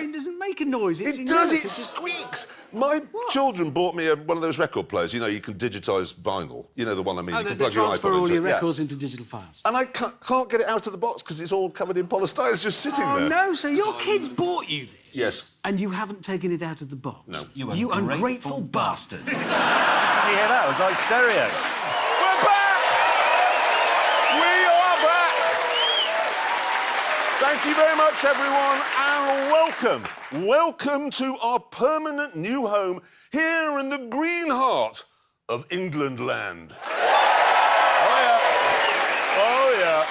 train doesn't make a noise. It's It does, it inert, just... squeaks. My children bought me one of those record players, you know, you can digitise vinyl. You know the one I mean, Oh, you can they plug your transfer iPod all into your it. records into digital files. And I can't get it out of the box because it's all covered in polystyrene. It's just sitting Oh, there. no, so your kids bought you this? Yes. And you haven't taken it out of the box? No. You ungrateful bastard. Did you hear that? It was like stereo. We're back! We are back! Thank you very much, everyone, and welcome. Welcome to our permanent new home here in the green heart of England land. Oh, yeah. Oh, yeah.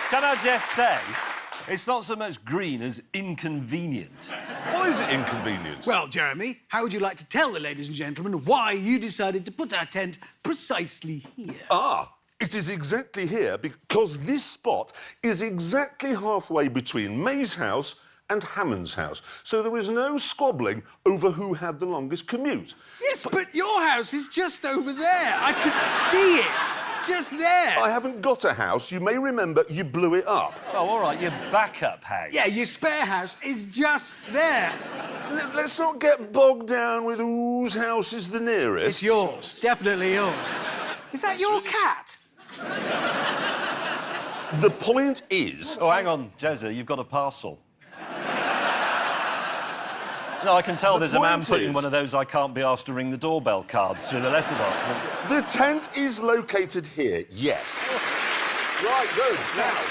Can I just say, it's not so much green as inconvenient. Why is it inconvenient? Well, Jeremy, how would you like to tell the ladies and gentlemen why you decided to put our tent precisely here? It is exactly here because this spot is exactly halfway between May's house and Hammond's house. So there is no squabbling over who had the longest commute. Yes, but your house is just over there. I could see it. Just there. I haven't got a house. You may remember you blew it up. Oh, all right, your backup house. Yeah, your spare house is just there. Let's not get bogged down with whose house is the nearest. It's yours. Definitely yours. Is that your cat? The point is... Oh, hang on, Jezza, you've got a parcel. No, I can tell there's a man point putting is- one of those I can't be asked to ring the doorbell cards through the letterbox. The tent is located here, yes. Right, good. Now,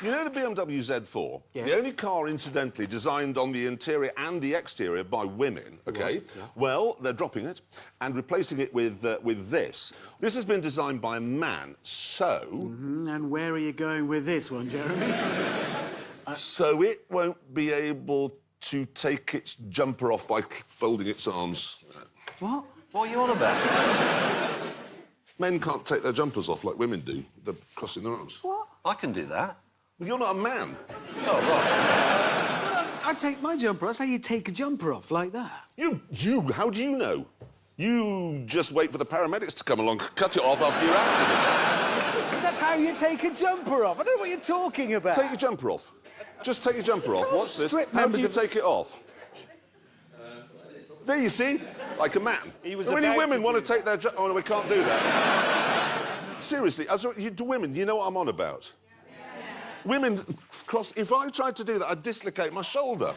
you know the BMW Z4? Yes. The only car, incidentally, designed on the interior and the exterior by women, OK? Was, yeah. Well, they're dropping it and replacing it with this. This has been designed by a man, so... And where are you going with this one, Jeremy? So it won't be able to take its jumper off by folding its arms. What? What are you on about? Men can't take their jumpers off like women do. They're crossing their arms. What? I can do that. You're not a man. Oh, right. Well, I take my jumper off. That's how you take a jumper off, like that. How do you know? You just wait for the paramedics to come along, cut it off after your accident. That's how you take a jumper off. I don't know what you're talking about. Take your jumper off. Just take your jumper off. can't What's this? strip How do members you of- take it off? There, you see? Like a man. He was Many about women to want do- to take their... Oh, no, we can't do that. Seriously, women, you know what I'm on about? Women cross... If I tried to do that, I'd dislocate my shoulder.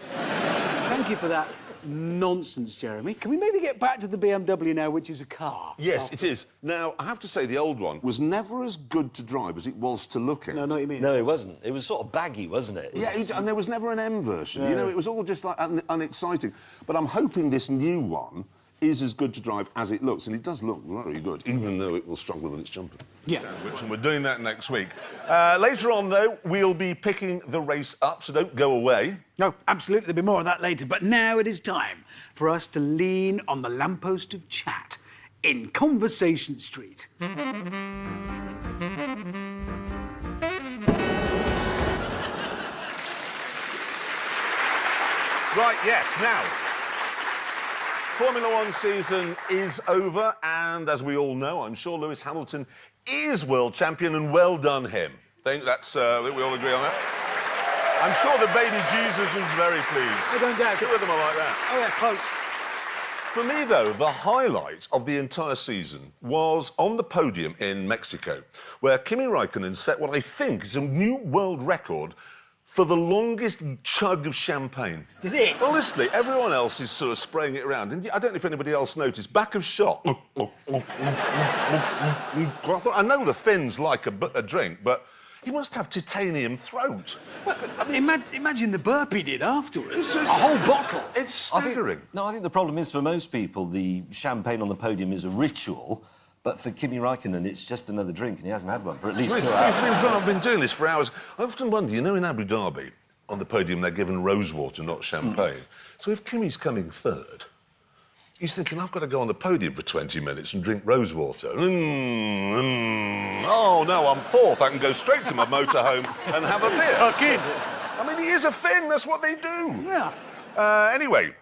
Thank you for that nonsense, Jeremy. Can we maybe get back to the BMW now, which is a car? Yes, it is. Now, I have to say, the old one was never as good to drive as it was to look at. No, not you mean. No, it wasn't. It was sort of baggy, wasn't it? Yeah, and there was never an M version. You know, it was all just like unexciting. But I'm hoping this new one is as good to drive as it looks, and it does look very good, even though it will struggle with its jumper. Yeah. And we're doing that next week. Later on, though, we'll be picking the race up, so don't go away. No, absolutely. There'll be more of that later. But now it is time for us to lean on the lamppost of chat in Conversation Street. Right, yes, now. Formula One season is over, and as we all know, I'm sure Lewis Hamilton is world champion, and well done him. I think we all agree on that. I'm sure the baby Jesus is very pleased. I don't doubt it. Two of them are like that. Oh, yeah, close. For me, though, the highlight of the entire season was on the podium in Mexico, where Kimi Raikkonen set what I think is a new world record for the longest chug of champagne. Did it? Honestly, everyone else is sort of spraying it around. And I don't know if anybody else noticed, back of shot. I know the Finns like a drink, but he must have titanium throat. Imagine the burp he did afterwards. It's A just- whole bottle. It's staggering. I think the problem is for most people, the champagne on the podium is a ritual, but for Kimi Raikkonen, it's just another drink, and he hasn't had one for at least 2 hours. I've been doing this for hours. I often wonder, you know, in Abu Dhabi, on the podium, they're given rosewater, not champagne. So if Kimi's coming third, he's thinking, I've got to go on the podium for 20 minutes and drink rosewater. Oh, no, I'm fourth. I can go straight to my motorhome and have a beer. Tuck in. I mean, he is a Finn. That's what they do. Yeah. Anyway,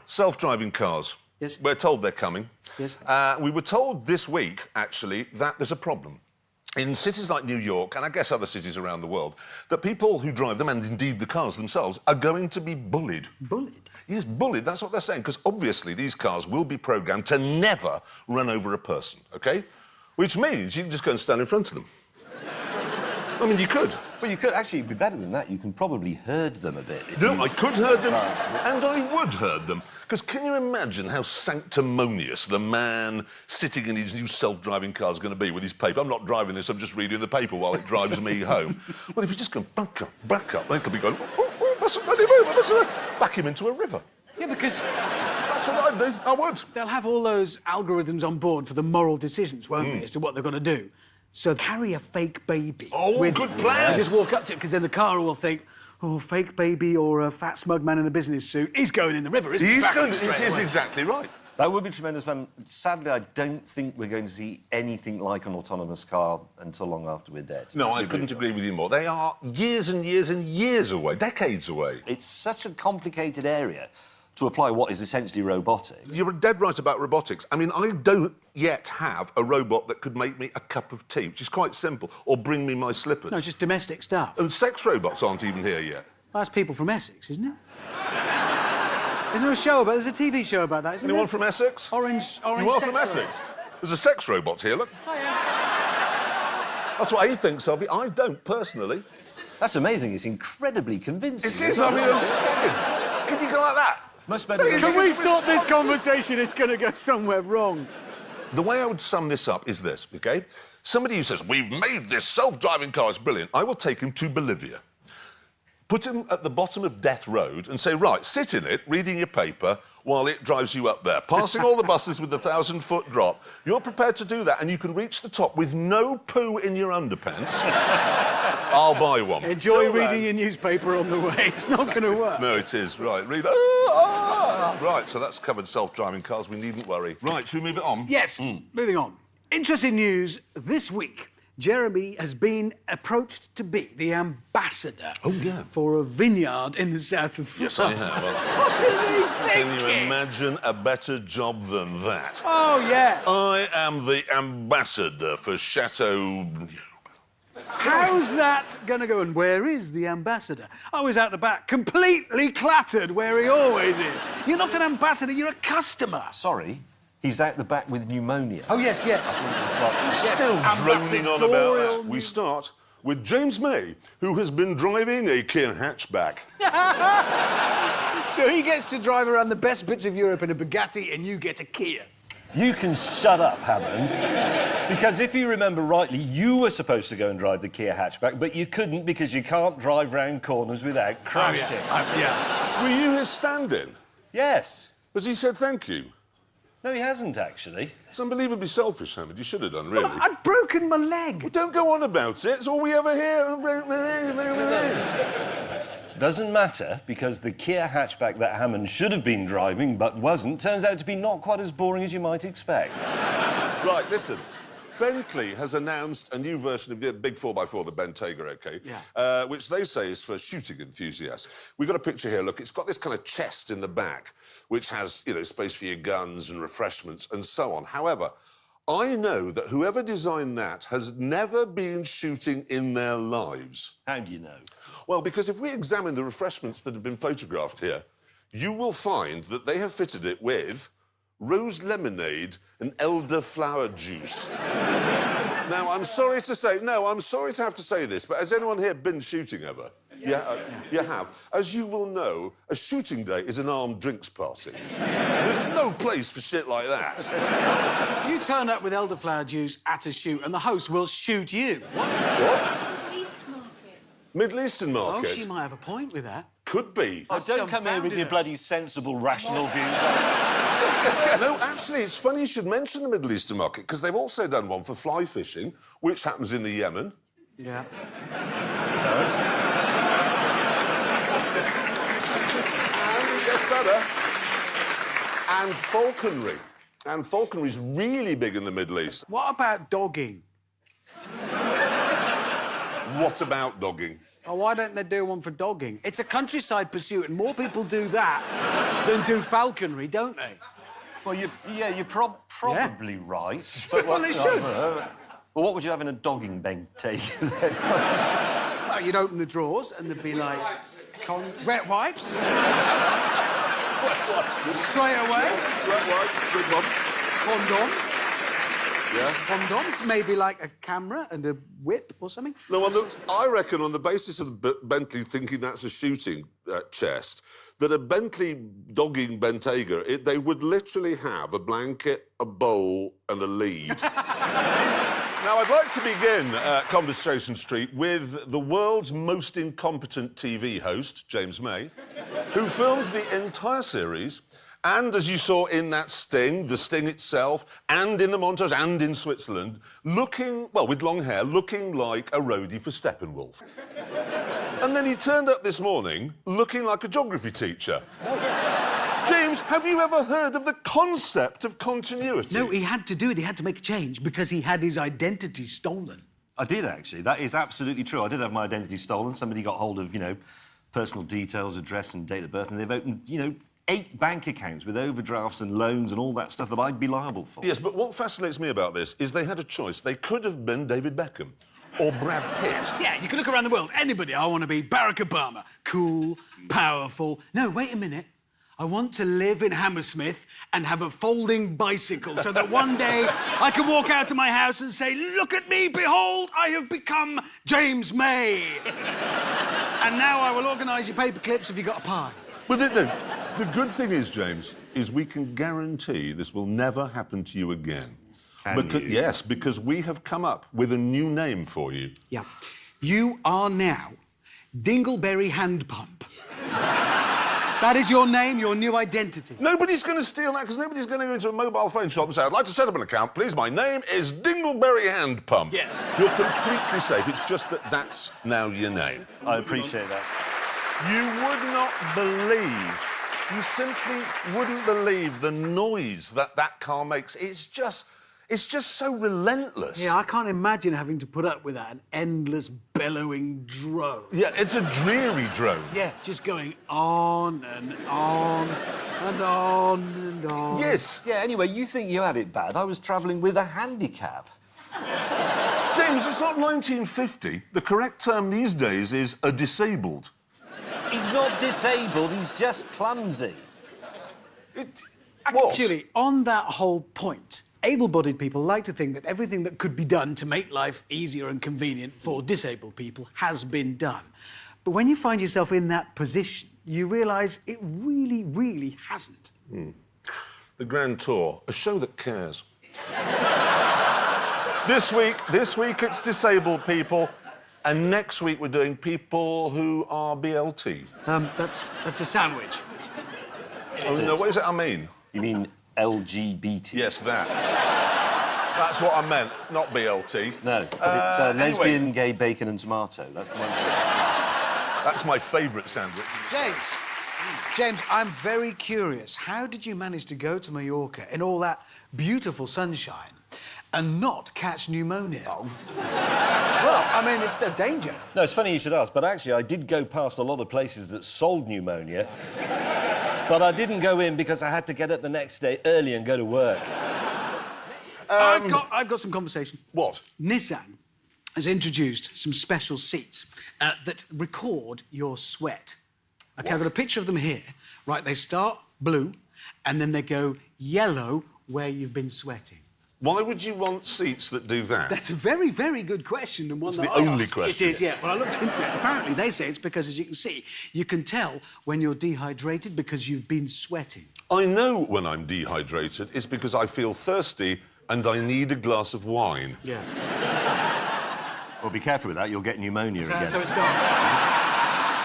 self-driving cars. Yes. We're told they're coming. Yes. We were told this week, actually, that there's a problem. in cities like New York, and I guess other cities around the world, that people who drive them, and indeed the cars themselves, are going to be bullied. Bullied? Yes, bullied, that's what they're saying, because obviously these cars will be programmed to never run over a person, OK? Which means you can just go and stand in front of them. I mean, you could. Well, you could actually be better than that. You can probably herd them a bit. No, I could herd them, and I would herd them. Because can you imagine how sanctimonious the man sitting in his new self-driving car is going to be with his paper? I'm not driving this, I'm just reading the paper while it drives me home. Well, if you just go back up, then he'll be going, oh, mustn't bloody move, I mustn't back him into a river. Yeah, because That's what I'd do, I would. they'll have all those algorithms on board for the moral decisions, won't they, as to what they're going to do. So carry a fake baby. Oh, good plan. Just walk up to it, because then the car will think, oh, fake baby or a fat smug man in a business suit. He's going in the river, isn't he? He's Back going, straight he's away. exactly right. That would be tremendous fun. Sadly, I don't think we're going to see anything like an autonomous car until long after we're dead. No, I couldn't agree with you more. They are years and years and years away, decades away. It's such a complicated area to apply what is essentially robotics. You're dead right about robotics. I mean, I don't yet have a robot that could make me a cup of tea, which is quite simple, or bring me my slippers. No, just domestic stuff. And sex robots aren't even here yet. That's People from Essex, isn't it? Isn't there a show about... There's a TV show about that, isn't Anyone there? from Essex? Orange You are sex from robot. Essex? There's a sex robot here, look. Oh, yeah. That's what he thinks of it. I don't, personally. That's amazing. It's incredibly convincing. It is, I mean, I'm scared. Can you go like that? Much better than... Can we stop this conversation? It's going to go somewhere wrong. The way I would sum this up is this, OK? Somebody who says, we've made this self-driving car, it's brilliant. I will take him to Bolivia, put him at the bottom of Death Road and say, right, sit in it, reading your paper, while it drives you up there, passing all the buses with the 1,000-foot drop. You're prepared to do that, and you can reach the top with no poo in your underpants. I'll buy one. Enjoy Till reading then- your newspaper on the way. It's not going to work. No, it is. Right, read... Right, so that's covered self-driving cars. We needn't worry. Right, should we move it on? Yes, moving on. Interesting news this week. Jeremy has been approached to be the ambassador for a vineyard in the south of France. Yes, I have. What's he Can you thinking? imagine a better job than that? Oh, yeah. I am the ambassador for Chateau... How's that going to go? And where is the ambassador? I was out the back, completely clattered where he always is. You're not an ambassador, you're a customer. Sorry, he's out the back with pneumonia. Oh, yes, yes. Still droning on about ambassadorial that. We start with James May, who has been driving a Kia hatchback. So he gets to drive around the best bits of Europe in a Bugatti and you get a Kia. You can shut up, Hammond. Because if you remember rightly, you were supposed to go and drive the Kia hatchback, but you couldn't because you can't drive round corners without crashing. Yeah. Were you his stand-in? Yes. Has he said thank you? No, he hasn't, actually. It's unbelievably selfish, Hammond. You should have done, really. I'd broken my leg. Don't go on about it. It's all we ever hear. Doesn't matter, because the Kia hatchback that Hammond should have been driving but wasn't turns out to be not quite as boring as you might expect. Right, listen. Bentley has announced a new version of the big 4x4, the Bentayga, OK? Yeah. Which they say is for shooting enthusiasts. We've got a picture here, look. It's got this kind of chest in the back, which has, you know, space for your guns and refreshments and so on. However, I know that whoever designed that has never been shooting in their lives. How do you know? Well, because if we examine the refreshments that have been photographed here, you will find that they have fitted it with rose lemonade and elderflower juice. Now, I'm sorry to say... No, I'm sorry to have to say this, but has anyone here been shooting ever? Yeah, you have. As you will know, a shooting day is an armed drinks party. There's no place for shit like that. You turn up with elderflower juice at a shoot and the host will shoot you. What? Middle Eastern Oh, market? she might have a point with that. Could be. Oh, don't come here with dumbfounded your us. bloody sensible, rational views. No, actually, it's funny you should mention the Middle Eastern market, because they've also done one for fly fishing, which happens in the Yemen. Yeah. And it gets better. And falconry. And falconry's really big in the Middle East. What about dogging? What about dogging? Oh, why don't they do one for dogging? It's a countryside pursuit and more people do that than do falconry, don't they? Well, you're probably right. But Well, they should. Well, Well, what would you have in a dogging Bentayga then? Well, you'd open the drawers and there'd be like... wet wipes? Straight away. Wet wipes, good one. Condoms. Yeah. Condoms. Maybe like a camera and a whip or something. No, I reckon on the basis of Bentley thinking that's a shooting chest, that a Bentley dogging Bentayga, they would literally have a blanket, a bowl and a lead. Now, I'd like to begin Conversation Street with the world's most incompetent TV host, James May, who filmed the entire series, and as you saw in that sting, the sting itself, and in the montage, and in Switzerland, looking, well, with long hair, looking like a roadie for Steppenwolf. And then he turned up this morning looking like a geography teacher. James, have you ever heard of the concept of continuity? No, he had to do it. He had to make a change because he had his identity stolen. I did, actually. That is absolutely true. I did have my identity stolen. Somebody got hold of, personal details, address and date of birth, and they've opened, 8 bank accounts with overdrafts and loans and all that stuff that I'd be liable for. Yes, but what fascinates me about this is they had a choice. They could have been David Beckham or Brad Pitt. Yeah, you can look around the world. Anybody. I want to be Barack Obama. Cool, powerful. No, wait a minute. I want to live in Hammersmith and have a folding bicycle so that one day I can walk out of my house and say, look at me, behold, I have become James May. And now I will organise your paper clips if you've got a pie. Well, the good thing is, James, is we can guarantee this will never happen to you again. Yes, because we have come up with a new name for you. Yeah. You are now Dingleberry Hand Pump. That is your name, your new identity. Nobody's going to steal that because nobody's going to go into a mobile phone shop and say, I'd like to set up an account, please. My name is Dingleberry Hand Pump. Yes. You're completely safe. It's just that that's now your name. I appreciate that. You would not believe, you simply wouldn't believe the noise that car makes. It's just so relentless. Yeah, I can't imagine having to put up with that, an endless bellowing drone. Yeah, it's a dreary drone. Yeah, just going on and on and on and on. Yes. Yeah, anyway, you think you had it bad. I was travelling with a handicap. James, it's not 1950. The correct term these days is a disabled. He's not disabled, he's just clumsy. What? Actually, on that whole point, able-bodied people like to think that everything that could be done to make life easier and convenient for disabled people has been done. But when you find yourself in that position, you realise it really, really hasn't. The Grand Tour, a show that cares. This week it's disabled people, and next week we're doing people who are BLT. That's a sandwich. Oh, no, what does that mean? You mean LGBT? Yes, that. That's what I meant, not BLT. No, but it's lesbian, anyway. gay, bacon and tomato. That's the one. That's my favourite sandwich. James, I'm very curious. How did you manage to go to Mallorca in all that beautiful sunshine and not catch pneumonia? Well, I mean, it's a danger. No, it's funny you should ask, but actually I did go past a lot of places that sold pneumonia, but I didn't go in because I had to get up the next day early and go to work. I've got some conversation. What? Nissan has introduced some special seats that record your sweat. OK, I've got a picture of them here. Right, they start blue, and then they go yellow where you've been sweating. Why would you want seats that do that? That's a very, very good question, and one It's that the I only asked. question. It is, yeah. Well, I looked into it. Apparently, they say it's because, as you can see, you can tell when you're dehydrated because you've been sweating. I know when I'm dehydrated, it's because I feel thirsty and I need a glass of wine. Yeah. Well, be careful with that, you'll get pneumonia again. That's how it starts.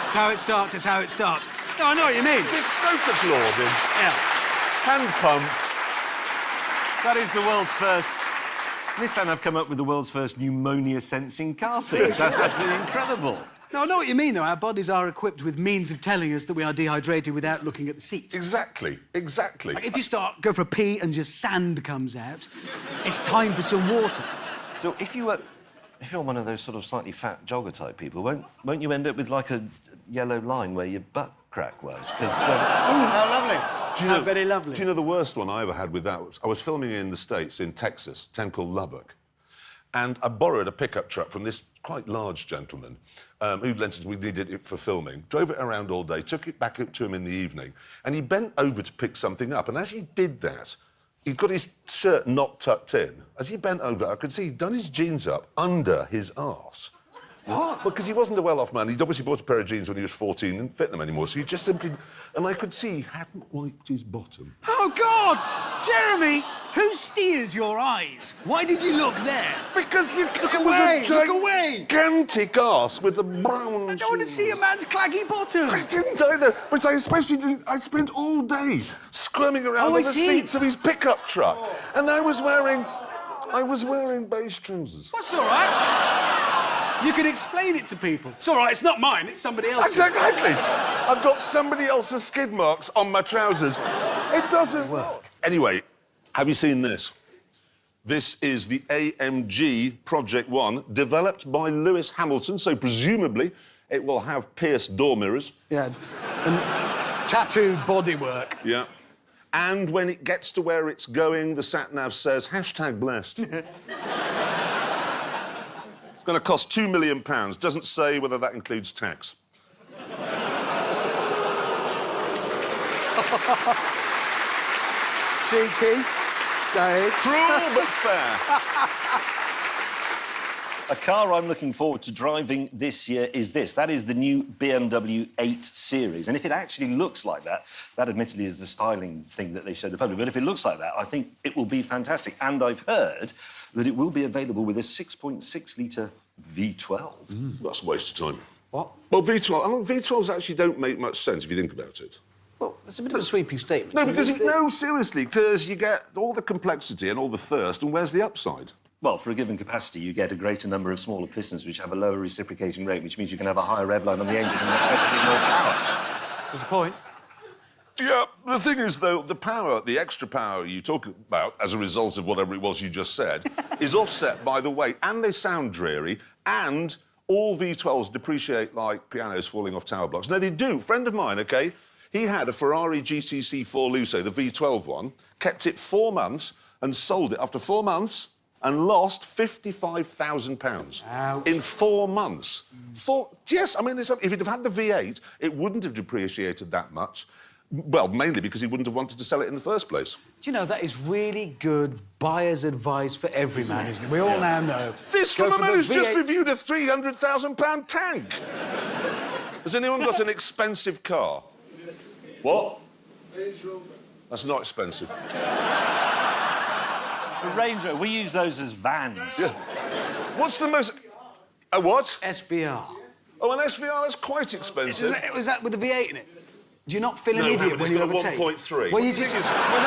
It's how it starts, it's how it starts. No, I know what you mean. It's so applauding. Yeah. Hand pump. That is the world's first... Nissan have come up with the world's first pneumonia-sensing car seats. That's absolutely incredible. No, I know what you mean, though. Our bodies are equipped with means of telling us that we are dehydrated without looking at the seat. Exactly. Like if you go for a pee and just sand comes out, it's time for some water. So if you're one of those sort of slightly fat jogger-type people, won't you end up with, like, a yellow line where your butt crack was? Ooh, how lovely. How very lovely. Do you know the worst one I ever had with that? I was filming in the States, in Texas, a town called Lubbock. and I borrowed a pickup truck from this quite large gentleman who lent it. We needed it for filming. Drove it around all day, took it back to him in the evening, and he bent over to pick something up. And as he did that, he'd got his shirt not tucked in. As he bent over, I could see he'd done his jeans up under his arse. What? Because he wasn't a well-off man. He'd obviously bought a pair of jeans when he was 14 and didn't fit them anymore. So he just simply... And I could see he hadn't wiped his bottom. Oh, God! Jeremy, who steers your eyes? Why did you look there? Because you... Look it away, was a look away. gigantic arse with the brown... I don't want to see a man's claggy bottom. I didn't either, but I especially didn't... I spent all day squirming around Oh, I on the see. seats of his pickup truck. And I was wearing beige trousers. That's all right. You can explain it to people. It's all right, it's not mine, it's somebody else's. Exactly. I've got somebody else's skid marks on my trousers. It doesn't work. Anyway, have you seen this? This is the AMG Project One, developed by Lewis Hamilton, so presumably it will have pierced door mirrors. Yeah, and tattooed bodywork. Yeah. And when it gets to where it's going, the sat-nav says, #blessed. It's going to cost £2 million. Doesn't say whether that includes tax. Cheeky, Dave. Cruel but fair. A car I'm looking forward to driving this year is this. That is the new BMW 8 Series. And if it actually looks like that, that admittedly is the styling thing that they showed the public, but if it looks like that, I think it will be fantastic. And I've heard that it will be available with a 6.6-litre V12. That's a waste of time. What? Well, V12s actually don't make much sense if you think about it. Well, that's a bit of a sweeping statement. No, because seriously, because you get all the complexity and all the thirst, and where's the upside? Well, for a given capacity, you get a greater number of smaller pistons which have a lower reciprocating rate, which means you can have a higher rev line on the engine and effectively more power. There's a point. Yeah, the thing is, though, the power, the extra power you talk about as a result of whatever it was you just said, is offset by the weight, and they sound dreary, and all V12s depreciate like pianos falling off tower blocks. No, they do. Friend of mine, OK, he had a Ferrari GTC 4 Lusso, the V12 one, kept it 4 months and sold it after 4 months and lost £55,000 Ouch. in 4 months. Yes, I mean, if he'd have had the V8, it wouldn't have depreciated that much. Well, mainly because he wouldn't have wanted to sell it in the first place. Do you know, that is really good buyer's advice for every man, isn't it? We all now know. This Go from a for man the who's just V8. reviewed a £300,000 tank. Has anyone got an expensive car? Yes. What? Range Rover. That's not expensive. The Range Rover, we use those as vans. Yeah. What's the most... A what? SVR. Oh, an SVR, that's quite expensive. Was that with the V8 in it? Do you not feel an No, idiot but when it's you got a overtake? 1.3. Well, you What do you just... think With is-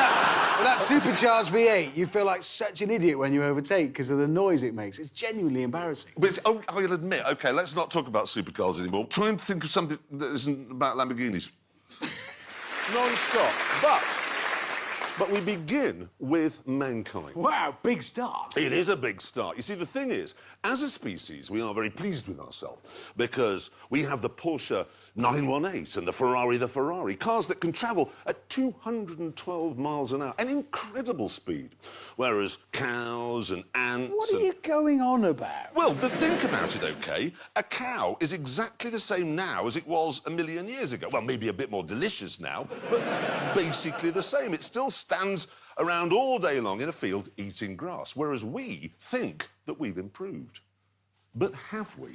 that supercharged V8, you feel like such an idiot when you overtake because of the noise it makes. It's genuinely embarrassing. But I'll admit, OK, let's not talk about supercars anymore. Try and think of something that isn't about Lamborghinis. Non-stop. But we begin with mankind. Wow, big start. It is a big start. You see, the thing is, as a species, we are very pleased with ourselves because we have the Porsche 918 and the Ferrari, cars that can travel at 212 miles an hour, an incredible speed, whereas cows and ants... What are you going on about? Well, think about it, OK? A cow is exactly the same now as it was a million years ago. Well, maybe a bit more delicious now, but basically the same. It still stands around all day long in a field eating grass, whereas we think that we've improved. But have we?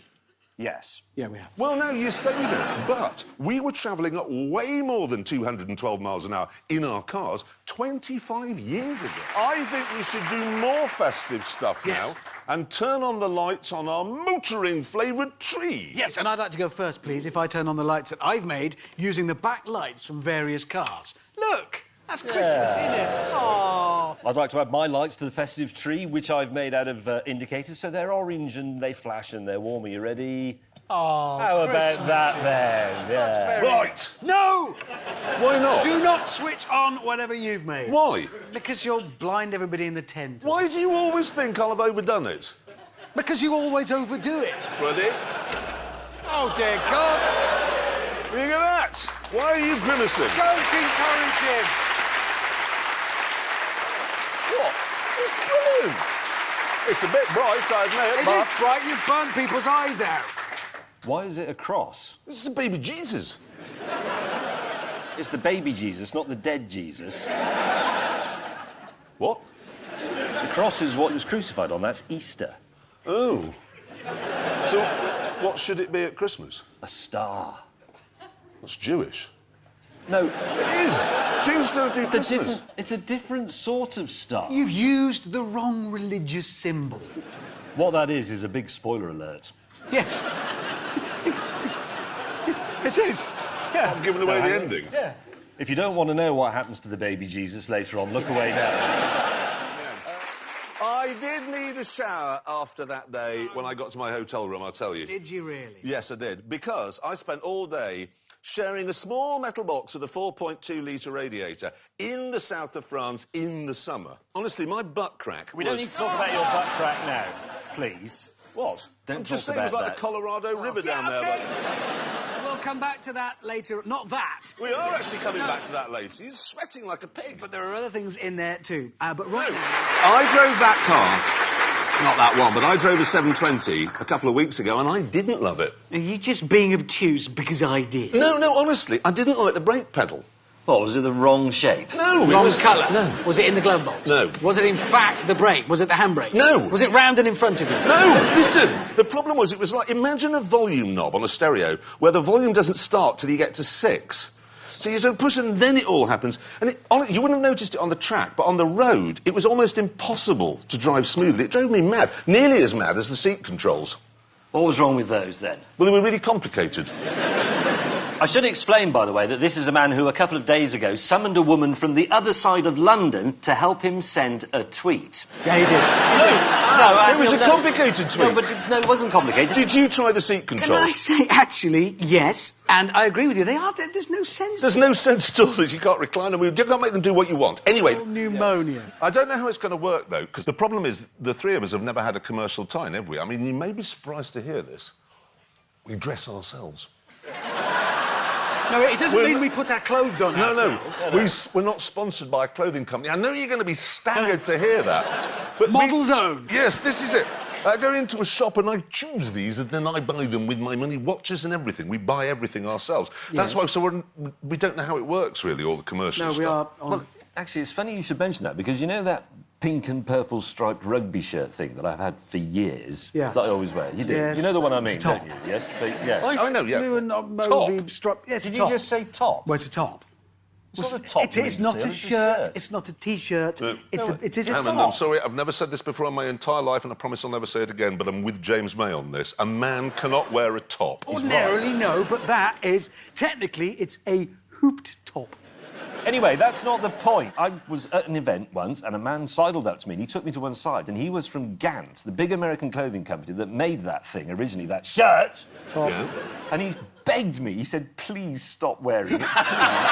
Yes. Yeah, we have. Well, now you say that, but we were travelling at way more than 212 miles an hour in our cars 25 years ago. I think we should do more festive stuff Yes. now and turn on the lights on our motoring-flavoured tree. Yes, and I'd like to go first, please, if I turn on the lights that I've made using the back lights from various cars. Look, that's Christmas, isn't it? Oh. I'd like to add my lights to the festive tree, which I've made out of indicators, so they're orange and they flash and they're warm. Are you ready? Oh, How Christmas. about that, then? That's Yeah. very... Right. No! Why not? Do not switch on whatever you've made. Why? Because you'll blind everybody in the tent. Why do you always think I'll have overdone it? Because you always overdo it. Ready? Oh, dear God. Look at that. Why are you grimacing? Don't encourage him. What? It's brilliant. It's a bit bright, I admit, It but... is bright. You've burnt people's eyes out. Why is it a cross? This is a baby Jesus. It's the baby Jesus, not the dead Jesus. What? The cross is what he was crucified on. That's Easter. Oh. So, what should it be at Christmas? A star. That's Jewish. No, It is. Jews don't do Christmas. it's a different sort of star. You've used the wrong religious symbol. What that is a big spoiler alert. Yes. it is. Yeah. I'm giving away the ending. Yeah. If you don't want to know what happens to the baby Jesus later on, look away now. I did need a shower after that day when I got to my hotel room, I'll tell you. Did you really? Yes, I did. Because I spent all day sharing a small metal box with a 4.2-litre radiator in the south of France in the summer. Honestly, my butt crack We don't need to talk about your butt crack now, please. What? Don't I'm just talk saying it was about like that. the Colorado River down there. Okay. We'll come back to that later. Not that. We are actually coming back to that later. He's sweating like a pig. But there are other things in there too. But right now... I drove that car, not that one, but I drove a 720 a couple of weeks ago and I didn't love it. Are you just being obtuse because I did? No, honestly, I didn't like the brake pedal. What, was it the wrong shape? No, it Wrong was... colour? No. Was it in the glove box? No. Was it in fact the brake? Was it the handbrake? No. Was it round and in front of you? No, listen. The problem was it was like, imagine a volume knob on a stereo where the volume doesn't start till you get to 6. So you sort of push and then it all happens. And you wouldn't have noticed it on the track, but on the road, it was almost impossible to drive smoothly. It drove me mad. Nearly as mad as the seat controls. What was wrong with those, then? Well, they were really complicated. I should explain, by the way, that this is a man who a couple of days ago summoned a woman from the other side of London to help him send a tweet. Yeah, he did. It was a complicated tweet. No, it wasn't complicated. Did you try the seat Can I controls? say, actually, yes, and I agree with you. There's no sense. There's no sense at all that you can't recline them. You can't make them do what you want. Anyway, Pneumonia. I don't know how it's going to work, though, because the problem is the three of us have never had a commercial tie-in, have we? I mean, you may be surprised to hear this. We dress ourselves. No, it doesn't mean we put our clothes on No, ourselves. we're not sponsored by a clothing company. I know you're going to be staggered to hear that. But Model's own. Yes, this is it. I go into a shop and I choose these and then I buy them with my money, watches and everything. We buy everything ourselves. That's why, so we don't know how it works, really, all the commercial stuff. No, we are on... Well, actually, it's funny you should mention that, because you know that pink and purple striped rugby shirt thing that I've had for years? Yeah. That I always wear. You do? Yes. You know the one I mean, It's a top. don't you? Yes? Yes. I know, yeah. Blue and mauvey strip. Yeah, it's Did a you top. just say top? Well, it's a top. It's not a top. It is Lucy, not a it's shirt. It's not a T-shirt. It is a Hammond, top. I'm sorry, I've never said this before in my entire life, and I promise I'll never say it again, but I'm with James May on this. A man cannot wear a top. Ordinarily, no, but that is... Technically, it's a hooped top. Anyway, that's not the point. I was at an event once and a man sidled up to me and he took me to one side and he was from Gant, the big American clothing company that made that thing originally, that shirt. Top. Yeah. And he begged me, he said, please stop wearing it, please.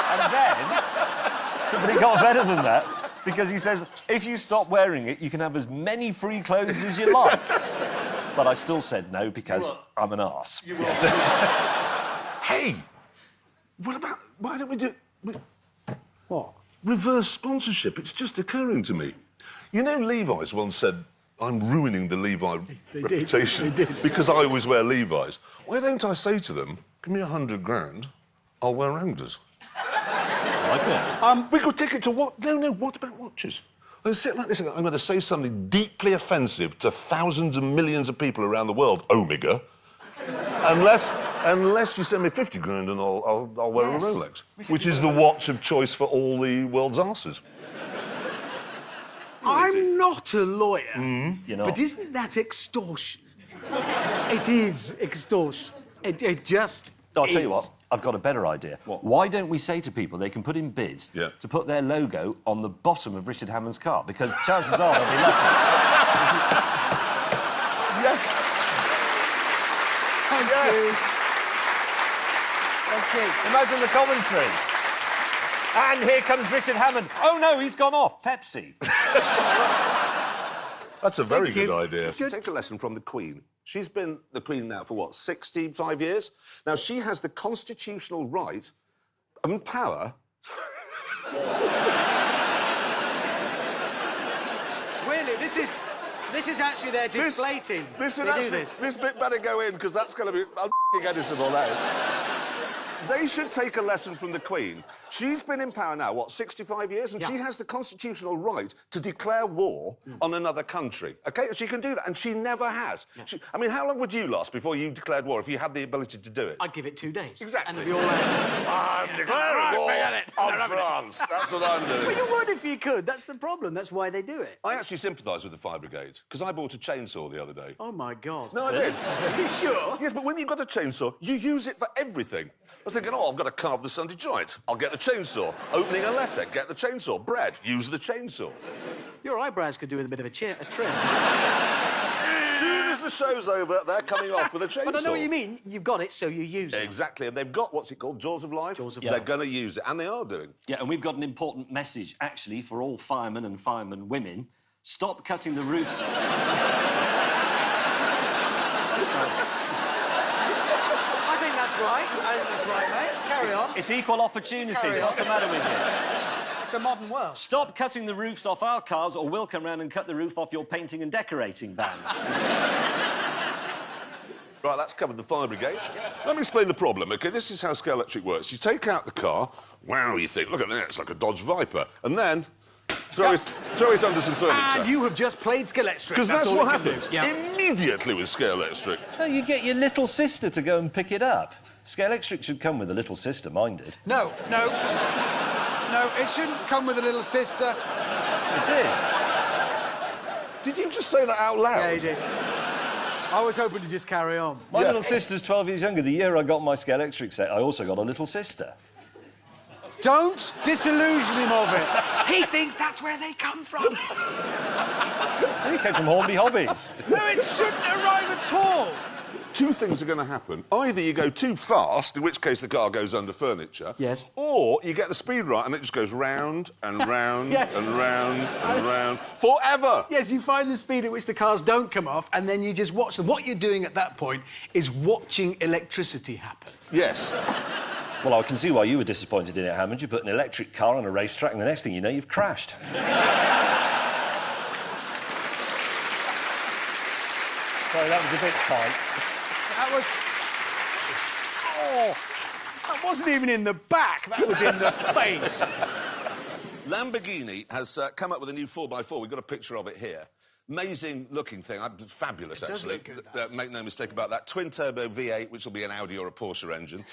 And then, but it got better than that, because he says, if you stop wearing it, you can have as many free clothes as you like. But I still said no, because I'm an arse. Yes. Hey! Why don't we do... What? Reverse sponsorship. It's just occurring to me. You know, Levi's once said, I'm ruining the Levi reputation because I always wear Levi's. Why don't I say to them, give me 100 grand, I'll wear Angus. We could take it to what? No, what about watches? I sit like this, I'm going to say something deeply offensive to thousands and millions of people around the world, Omega, unless you send me 50 grand and I'll wear a Rolex, which is the watch of choice for all the world's asses. I'm not a lawyer, You're not. but isn't that extortion? It is extortion. It just I'll tell you is. what, I've got a better idea. What? Why don't we say to people they can put in bids to put their logo on the bottom of Richard Hammond's car? Because chances are they'll be lucky. Yes. Thank you. Imagine the commentary. And here comes Richard Hammond. Oh, no, he's gone off. Pepsi. That's a very Thank you. good idea. Good. Take a lesson from the Queen. She's been the Queen now for, 65 years? Now, she has the constitutional right, power... We're really, this is actually their display team. This, they actually, do this. this bit better go in, because that's going to be editable now. They should take a lesson from the Queen. She's been in power now, what, 65 years? And she has the constitutional right to declare war on another country, OK? She can do that, and she never has. I mean, how long would you last before you declared war if you had the ability to do it? I'd give it 2 days. Exactly. And it'd be all right. I'm declaring war on France. That's what I'm doing. Well, you would if you could. That's the problem. That's why they do it. I actually sympathise with the Fire Brigade, because I bought a chainsaw the other day. Oh, my God. No, I did. Are you sure? Yes, but when you've got a chainsaw, you use it for everything. I was thinking, oh, I've got to carve the Sunday joint. I'll get the chainsaw. Opening a letter, get the chainsaw. Bread, use the chainsaw. Your eyebrows could do with a bit of a trim. As soon as the show's over, they're coming off with a chainsaw. But I know what you mean. You've got it, so you use it. Exactly, and they've got, what's it called, Jaws of Life? Jaws of They're Life. going to use it, and they are doing. Yeah, and we've got an important message, actually, for all firemen and firemen women. Stop cutting the roofs. I think that's right. I think that's right, mate. Carry on. It's equal opportunities. Carry on. What's the matter with you? It's a modern world. Stop cutting the roofs off our cars, or we'll come round and cut the roof off your painting and decorating van. Right, that's covered the fire brigade. Let me explain the problem, OK? This is how Scale Electric works. You take out the car, wow, you think, look at that, it's like a Dodge Viper, and then throw it under some furniture. And you have just played Skeletric. Because that's all what it can do. happens Yeah. immediately with Scale Electric. No, you get your little sister to go and pick it up. Scale Electric should come with a little sister, minded. No, it shouldn't come with a little sister. It did. Did you just say that out loud? Yeah, he did. I was hoping to just carry on. My little sister's 12 years younger. The year I got my Scale Electric set, I also got a little sister. Don't disillusion him of it. He thinks that's where they come from. And he came from Hornby Hobbies. No, it shouldn't arrive at all. Two things are going to happen. Either you go too fast, in which case the car goes under furniture. Yes. Or you get the speed right and it just goes round and round Yes. and round and round forever. Yes, you find the speed at which the cars don't come off, and then you just watch them. What you're doing at that point is watching electricity happen. Yes. Well, I can see why you were disappointed in it, Hammond. You put an electric car on a racetrack, and the next thing you know, you've crashed. Sorry, that was a bit tight. That was... Oh, that wasn't even in the back. That was in the face. Lamborghini has come up with a new 4x4. We've got a picture of it here. Amazing looking thing. Fabulous, It does actually. look good, that. Make no mistake about that. Twin-turbo V8, which will be an Audi or a Porsche engine.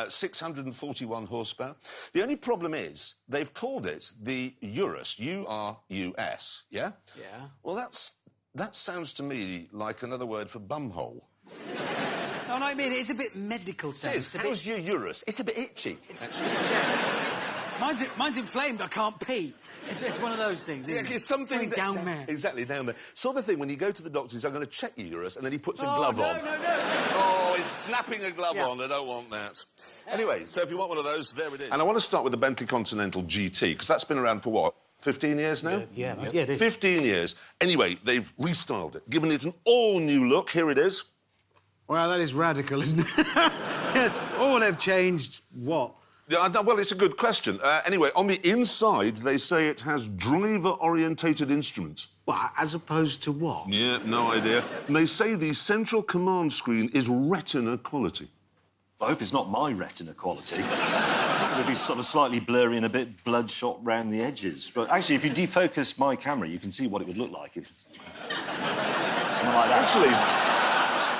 641 horsepower. The only problem is they've called it the Urus, U-R-U-S, yeah? Yeah. Well, that sounds to me like another word for bumhole. No, I mean, it's a bit medical It sense. is. It's a How's bit... your Urus? It's a bit itchy, actually. Yeah. Mine's inflamed. I can't pee. It's one of those things. Isn't Yeah, it? it's something down there. Exactly, down there. Sort of thing when you go to the doctor, he's, I'm going to check your Urus, and then he puts a Oh, glove no, on. no. Oh, he's snapping a glove Yeah. on. I don't want that. Anyway, so if you want one of those, there it is. And I want to start with the Bentley Continental GT, because that's been around for what, 15 years now? Yeah, it is. 15 years. Anyway, they've restyled it, given it an all-new look. Here it is. Well, that is radical, isn't it? Yes. Oh, they've changed what? Yeah, well, it's a good question. Anyway, on the inside, they say it has driver-orientated instruments. Well, as opposed to what? Yeah, no idea. And they say the central command screen is retina quality. I hope it's not my retina quality. It would be sort of slightly blurry and a bit bloodshot round the edges. But actually, if you defocus my camera, you can see what it would look like. If... Something like that. Actually,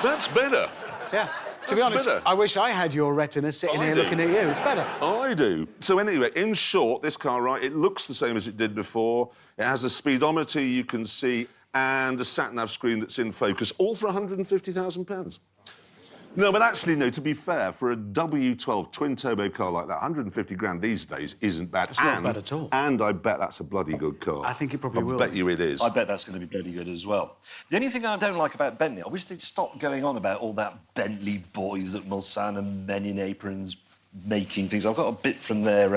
that's better. Yeah. To be That's honest, better. I wish I had your retina sitting I here do. looking at you. It's better. I do. So anyway, in short, this car, right, it looks the same as it did before. It has a speedometer you can see and a sat-nav screen that's in focus, all for £150,000. No, but actually, no, to be fair, for a W12 twin-turbo car like that, 150 grand these days isn't bad. It's not bad at all. And I bet that's a bloody good car. I think it probably will I bet you it is. I bet that's going to be bloody good as well. The only thing I don't like about Bentley, I wish they'd stop going on about all that Bentley boys at Mulsanne and men in aprons making things. I've got a bit from their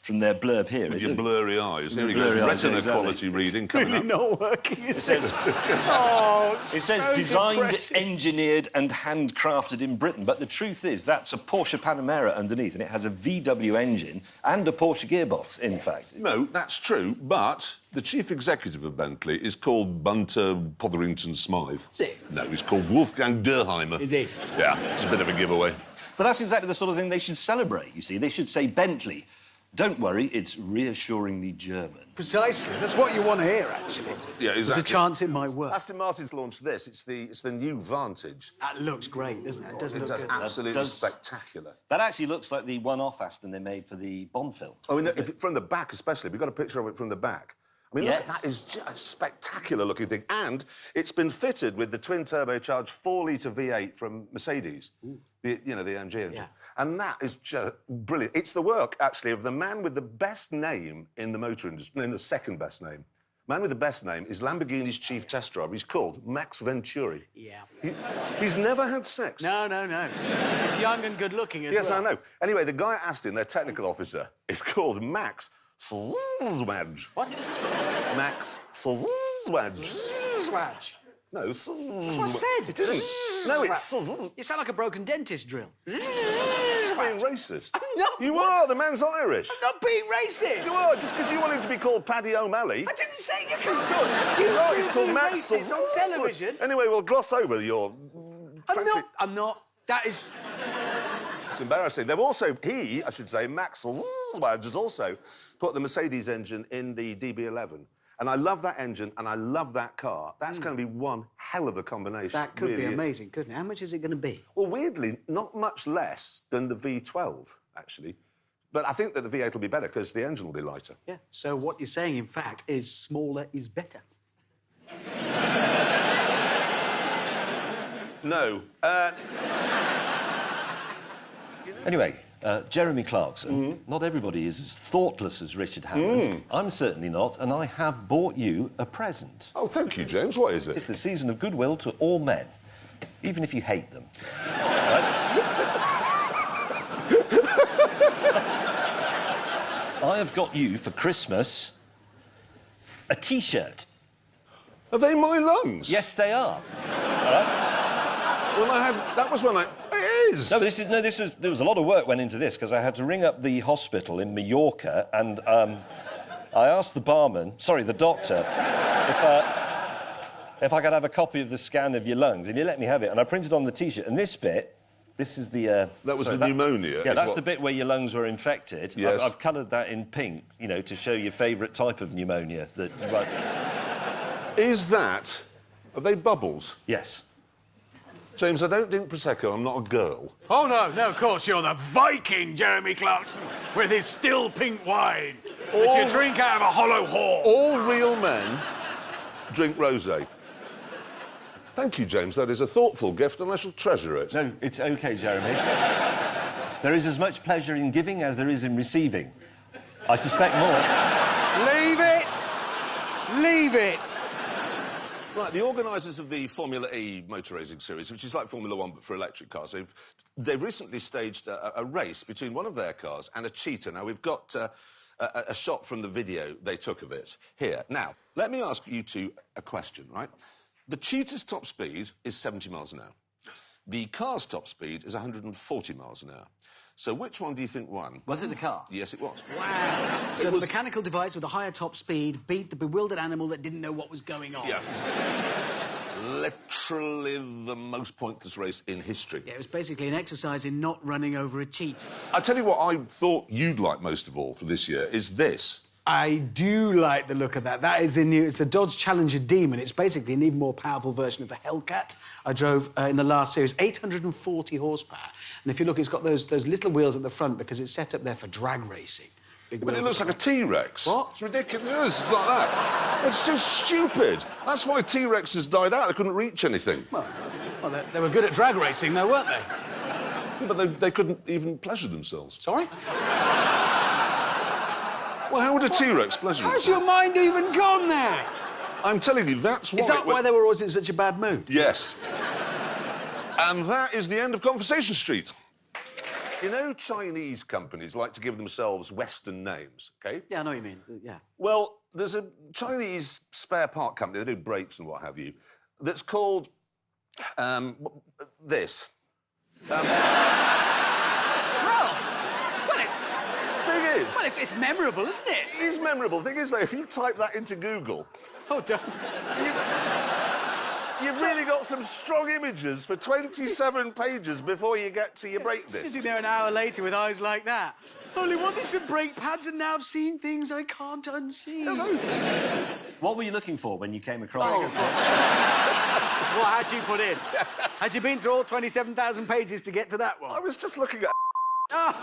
from their blurb here. With It your look- blurry eyes. There you go. Blurry eyes, Retina exactly. quality reading coming up. Not working. It says, it says so designed, depressing. engineered and handcrafted in Britain. But the truth is, that's a Porsche Panamera underneath, and it has a VW engine and a Porsche gearbox, in fact. No, that's true, but the chief executive of Bentley is called Bunter Potherington Smythe. Is he? No, he's called Wolfgang Durheimer. Is he? Yeah, it's a bit of a giveaway. But that's exactly the sort of thing they should celebrate, you see. They should say, Bentley, don't worry, it's reassuringly German. Precisely. That's what you want to hear, actually. Yeah, There's a exactly. chance it might work. Aston Martin's launched this. It's the new Vantage. That looks great, doesn't it? It does It look does good. absolutely does- spectacular. That actually looks like the one-off Aston they made for the Bond film. Oh, and from the back especially. We've got a picture of it from the back. I mean, look, Yes. that is just a spectacular-looking thing. And it's been fitted with the twin-turbocharged 4-litre V8 from Mercedes. The AMG engine. Yeah. And that is just brilliant. It's the work, actually, of the man with the best name in the motor industry, the second best name. Man with the best name is Lamborghini's chief test driver. He's called Max Venturi. Yeah. He's never had sex. No. He's young and good looking as Yes, well. I know. Anyway, the guy at Aston, their technical officer, is called Max Swedge. What? Max Swedge. Swatch. No, That's what I said. It isn't. No, it's You sound like a broken dentist drill. just being racist. I'm not. You What? are. The man's Irish. I'm not being racist. You are, just because you want him to be called Paddy O'Malley. I didn't say you He's could. good. You No, he's called being Max racist on television. Anyway, we'll gloss over your... frankly, I'm not. That is. It's embarrassing. They've also... I should say, Max Swedge has also put the Mercedes engine in the DB11. And I love that engine and I love that car. That's going to be one hell of a combination. That could really be is. amazing, couldn't it? How much is it going to be? Well, weirdly, not much less than the V12, actually. But I think that the V8 will be better because the engine will be lighter. Yeah. So what you're saying, in fact, is smaller is better. No. Anyway, Jeremy Clarkson, not everybody is as thoughtless as Richard Hammond. I'm certainly not, and I have bought you a present. Oh, thank you, James. What is it? It's the season of goodwill to all men, even if you hate them. I have got you for Christmas a T-shirt. Are they my lungs? Yes, they are. Well, that was when I... It is. No, but there was a lot of work went into this because I had to ring up the hospital in Mallorca and I asked the doctor, if I could have a copy of the scan of your lungs, and he let me have it. And I printed on the T-shirt, and this bit, this is the... That was the pneumonia. Yeah, is that's what- the bit where your lungs were infected. Yes. I've coloured that in pink, to show your favourite type of pneumonia. Is that... Are they bubbles? Yes. James, I don't drink Prosecco. I'm not a girl. Oh, no, of course, you're the Viking, Jeremy Clarkson, with his still pink wine, which you drink out of a hollow horn. All real men drink rosé. Thank you, James. That is a thoughtful gift, and I shall treasure it. No, it's OK, Jeremy. There is as much pleasure in giving as there is in receiving. I suspect more. Leave it! Leave it! Right, the organisers of the Formula E motor racing series, which is like Formula One but for electric cars, they've recently staged a race between one of their cars and a cheetah. Now, we've got a shot from the video they took of it here. Now, let me ask you two a question, right? The cheetah's top speed is 70 miles an hour. The car's top speed is 140 miles an hour. So which one do you think won? Was it the car? Yes, it was. Wow. So the mechanical device with a higher top speed beat the bewildered animal that didn't know what was going on. Yeah. Literally the most pointless race in history. Yeah, it was basically an exercise in not running over a cheetah. I tell you what I thought you'd like most of all for this year is this. I do like the look of that. That is it's the Dodge Challenger Demon. It's basically an even more powerful version of the Hellcat I drove in the last series, 840 horsepower. And if you look, it's got those little wheels at the front because it's set up there for drag racing. Big But it wheels looks at like a the T-Rex. What? It's ridiculous. It's like that. It's just stupid. That's why T-Rexes died out. They couldn't reach anything. front. Well, they were good at drag racing, though, weren't they? Yeah, but they couldn't even pleasure themselves. Sorry? Well, how would a T-Rex pleasure How's himself? your mind even gone there? I'm telling you, that's why... Is that why they were always in such a bad mood? Yes. And that is the end of Conversation Street. You know, Chinese companies like to give themselves Western names, OK? Yeah, I know what you mean. Yeah. Well, there's a Chinese spare part company, they do brakes and what have you, that's called this. Well, it's... Thing is... Well, it's memorable, isn't it? It is memorable. Thing is, though, if you type that into Google... Oh, don't. You've really got some strong images for 27 pages before you get to your brake disc. Sitting there an hour later with eyes like that. Only wanted some brake pads and now I've seen things I can't unsee. What were you looking for when you came across What had you put in? Had you been through all 27,000 pages to get to that one? I was just looking at... Oh.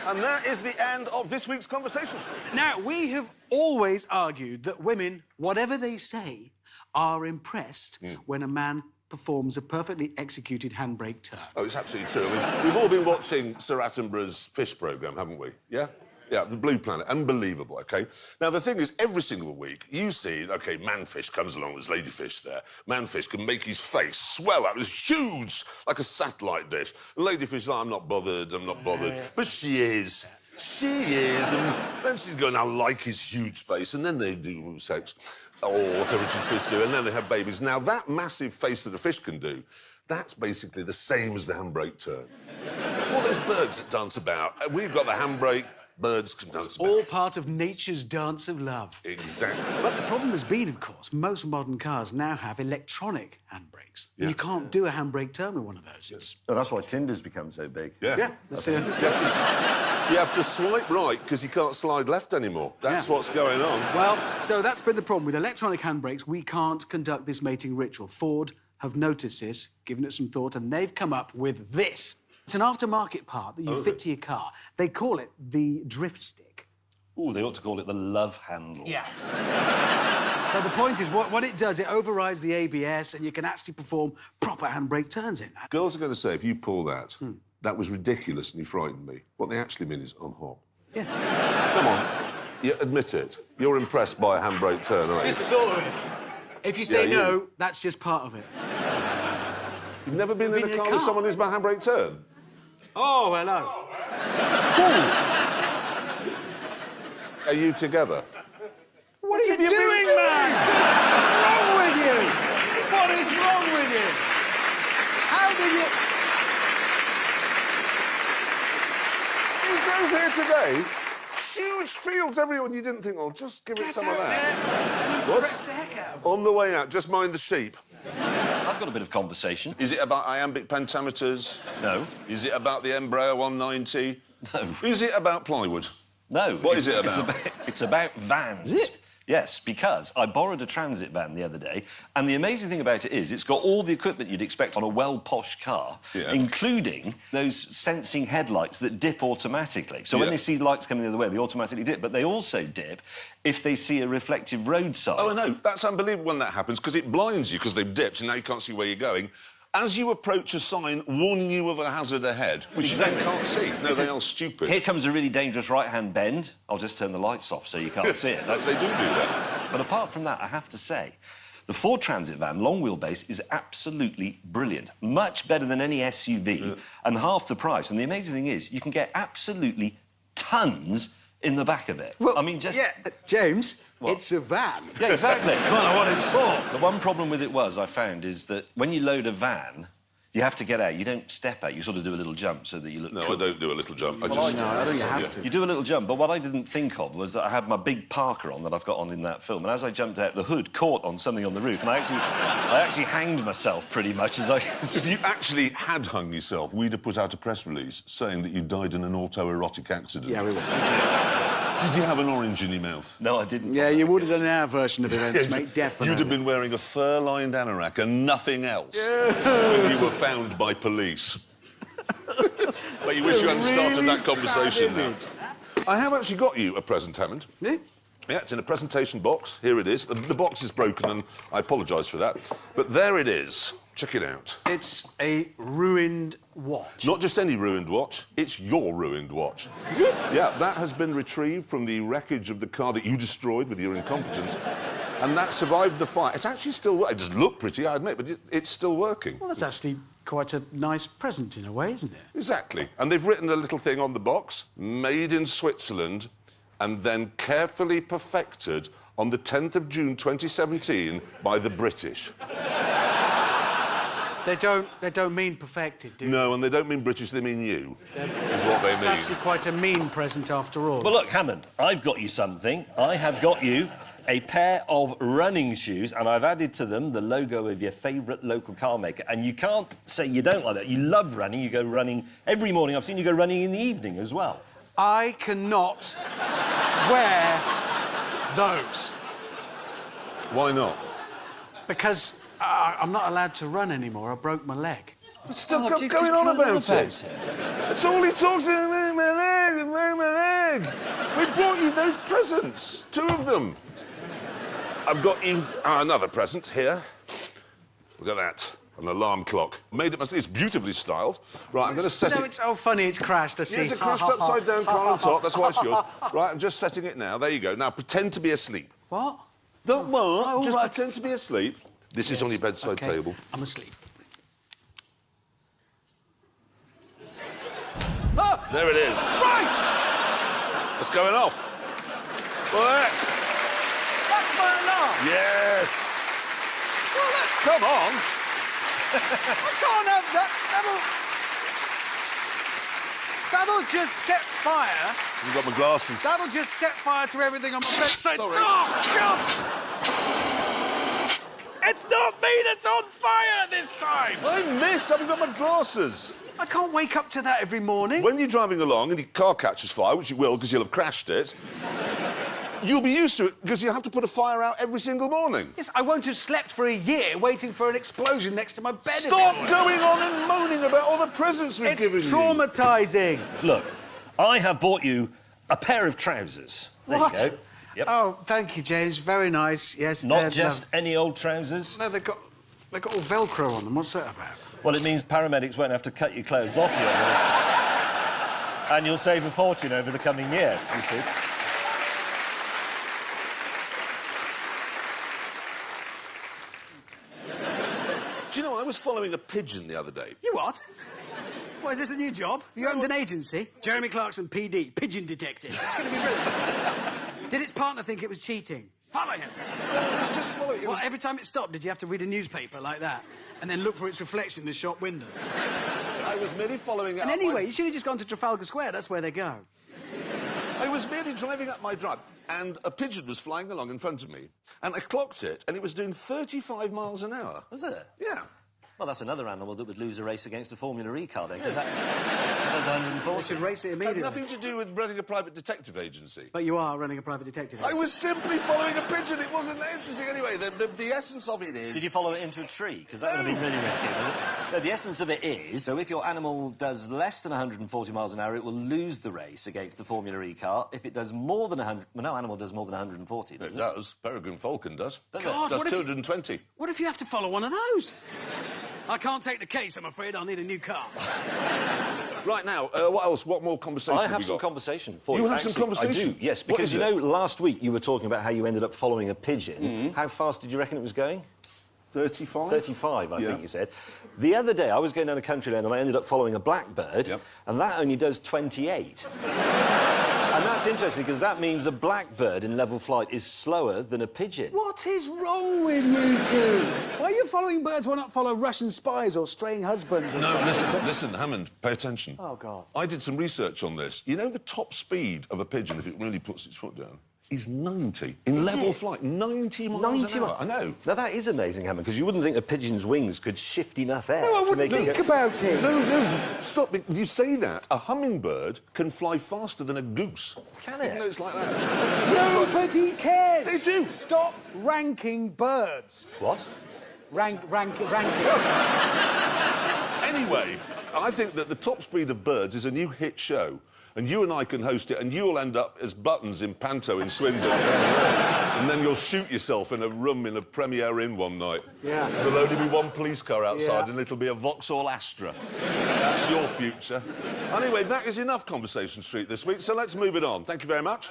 And that is the end of this week's conversation. Now, we have always argued that women, whatever they say, are impressed when a man performs a perfectly executed handbrake turn. Oh, it's absolutely true. I mean, we've all been watching Sir Attenborough's fish programme, haven't we? Yeah? Yeah, the Blue Planet. Unbelievable, OK? Now, the thing is, every single week, you see, OK, manfish comes along, there's ladyfish there. Manfish can make his face swell up. It's huge, like a satellite dish. And ladyfish is like, I'm not bothered. But she is. She is. And then she's going, I like his huge face. And then they do sex, or whatever his fish do, and then they have babies. Now, that massive face that a fish can do, that's basically the same as the handbrake turn. All those birds that dance about, we've got the handbrake, birds can dance about. All part of nature's dance of love. Exactly. But the problem has been, of course, most modern cars now have electronic handbrakes. Yeah. You can't do a handbrake turn with one of those. It's... Oh, that's why Tinder's become so big. Yeah. That's you have to swipe right because you can't slide left anymore. That's what's going on. Well, so that's been the problem. With electronic handbrakes, we can't conduct this mating ritual. Ford have noticed this, given it some thought, and they've come up with this. It's an aftermarket part that you fit to your car. They call it the drift stick. Oh, they ought to call it the love handle. Yeah. So the point is, what it does, it overrides the ABS and you can actually perform proper handbrake turns in that. Girls are going to say, if you pull that, that was ridiculous and you frightened me. What they actually mean is, I'm hot. Yeah. Come on. You admit it. You're impressed by a handbrake turn, aren't you? Just the thought of it. If you say no, that's just part of it. You've never been in a car with someone who's about handbrake turn? Oh, hello. Are you together? What are you doing, man? What's wrong with you? What is wrong with you? How did you... You drove here today, huge fields everywhere, and you didn't think, oh, just give it some of that. What? Press the heck out. On the way out, just mind the sheep. I've got a bit of conversation. Is it about iambic pentameters? No. Is it about the Embraer 190? No. Is it about plywood? No. What is it about? It's about vans. Is it? Yes, because I borrowed a transit van the other day, and the amazing thing about it is it's got all the equipment you'd expect on a well-posh car, including those sensing headlights that dip automatically. So when they see lights coming the other way, they automatically dip, but they also dip if they see a reflective road sign. Oh, I know. That's unbelievable when that happens, because it blinds you, because they've dipped, and now you can't see where you're going. As you approach a sign warning you of a hazard ahead, which you then can't see. No, they are stupid. Here comes a really dangerous right-hand bend. I'll just turn the lights off so you can't see it. They do that. But apart from that, I have to say, the Ford Transit van, long wheelbase, is absolutely brilliant. Much better than any SUV, and half the price. And the amazing thing is, you can get absolutely tons in the back of it. Well, I mean, just... Yeah, James, What? it's a van. Yeah, exactly. That's kind of what it's for. The one problem with it I found, is that when you load a van, you have to get out. You don't step out. You sort of do a little jump so that you look No, cool. I don't do a little jump. I No, I don't have to. You do a little jump, but what I didn't think of was that I had my big Parker on that I've got on in that film, and as I jumped out, the hood caught on something on the roof, and I actually hanged myself pretty much as I... If you actually had hung yourself, we'd have put out a press release saying that you died in an autoerotic accident. Yeah, we will. Did you have an orange in your mouth? No, I didn't. Yeah, you would have done in our version of events, mate, definitely. You'd have been wearing a fur-lined anorak and nothing else when you were found by police. But you wish you hadn't started that conversation now. I have actually got you a present, Hammond. Yeah? Yeah, it's in a presentation box. Here it is. The box is broken, and I apologise for that. But there it is. Check it out. It's a ruined watch. Not just any ruined watch, it's your ruined watch. Is it? Yeah, that has been retrieved from the wreckage of the car that you destroyed with your incompetence. and that survived the fire. It's actually still working. It doesn't look pretty, I admit, but it's still working. Well, that's actually quite a nice present in a way, isn't it? Exactly. And they've written a little thing on the box, made in Switzerland, and then carefully perfected on the 10th of June 2017 by the British. They don't mean perfected, do they? No, and they don't mean British, they mean you, is what they It's mean. actually quite a mean present after all. Well, look, Hammond, I've got you something. I have got you a pair of running shoes, and I've added to them the logo of your favourite local car maker. And you can't say you don't like that. You love running. You go running every morning. I've seen you go running in the evening as well. I cannot wear those Why not? because I'm not allowed to run anymore. I broke my leg. It's still going on about it. It's all he talks about. My leg. We brought you those presents, 2 of them. I've got you another present here. Look at that, an alarm clock. Made it myself. It's beautifully styled. Right, I'm going to set it. No, it's oh funny. It's crashed. I see. Yes, it crashed upside down, car on top. That's why it's yours. Right, I'm just setting it now. There you go. Now pretend to be asleep. What? Don't what? Oh, Just right. pretend to be asleep. This is on your bedside Okay. table. I'm asleep. Ah, there it is. Christ! It's going off. What? That's my alarm. Yes. Well, that's... Come on. I can't have that. That'll just set fire. You've got my glasses. That'll just set fire to everything on my bedside. Sorry. Oh, God! It's not me that's on fire this time. I missed. I haven't got my glasses. I can't wake up to that every morning. When you're driving along and your car catches fire, which you will because you'll have crashed it, you'll be used to it because you have to put a fire out every single morning. Yes, I won't have slept for a year waiting for an explosion next to my bed. Stop every morning. going on and moaning about all the presents we've given It's you. traumatising. Look, I have bought you a pair of trousers. There What? you go. Yep. Oh, thank you, James. Very nice. Yes. Not they're just any old trousers. No, they've got all Velcro on them. What's that about? Well, it means paramedics won't have to cut your clothes off you. And you'll save a fortune over the coming year, you see. Do you know, I was following a pigeon the other day. You what? What, is this a new job? You owned an agency? Jeremy Clarkson, PD, pigeon detective. It's going to be brilliant. Did its partner think it was cheating? Follow him. I was just following it. What, every time it stopped, did you have to read a newspaper like that? And then look for its reflection in the shop window? I was merely following it And up anyway, you should have just gone to Trafalgar Square. That's where they go. I was merely driving up my drive, and a pigeon was flying along in front of me, and I clocked it, and it was doing 35 miles an hour. Was it? Yeah. Well, that's another animal that would lose a race against a Formula E car, then. Because that's 140. You should race it It had immediately. nothing to do with running a private detective agency. But you are running a private detective. I was simply following a pigeon. It wasn't that interesting anyway. The essence of it is... Did you follow it into a tree? Because that would have been really risky, wouldn't it? No, the essence of it is, so if your animal does less than 140 miles an hour, it will lose the race against the Formula E car. If it does more than 100... Well, no animal does more than 140, does It it? does. Peregrine Falcon does. Does it? God, Does what if you- 220. What if you have to follow one of those? I can't take the case, I'm afraid. I'll need a new car. Right, now, what else? What more conversation I have have you some got? conversation for you. You have some Actually, conversation? I do, yes, What because is you it? know, last week you were talking about how you ended up following a pigeon. How fast did you reckon it was going? 35? 35, I Yeah. think you said. The other day, I was going down a country lane and I ended up following a blackbird, Yep. and that only does 28. And that's interesting, because that means a blackbird in level flight is slower than a pigeon. What is wrong with you two? Why are you following birds? Why not follow Russian spies or straying husbands or No, something? listen, Hammond, pay attention. Oh, God. I did some research on this. You know the top speed of a pigeon, if it really puts its foot down, is 90. In level it? flight, 90 miles an hour. I know. Now, that is amazing, Hammond, because you wouldn't think a pigeon's wings could shift enough air No, I to wouldn't make it think go... about it. No, stop. You say that. A hummingbird can fly faster than a goose. Can Even it? though it's like that. Nobody cares. They do. Stop ranking birds. What? Rank. Anyway, I think that the top speed of birds is a new hit show. And you and I can host it, and you'll end up as Buttons in Panto in Swindon. And then you'll shoot yourself in a room in a Premier Inn one night. Yeah. There'll only be one police car outside, Yeah. and it'll be a Vauxhall Astra. That's your future. Anyway, that is enough Conversation Street this week, so let's move it on. Thank you very much.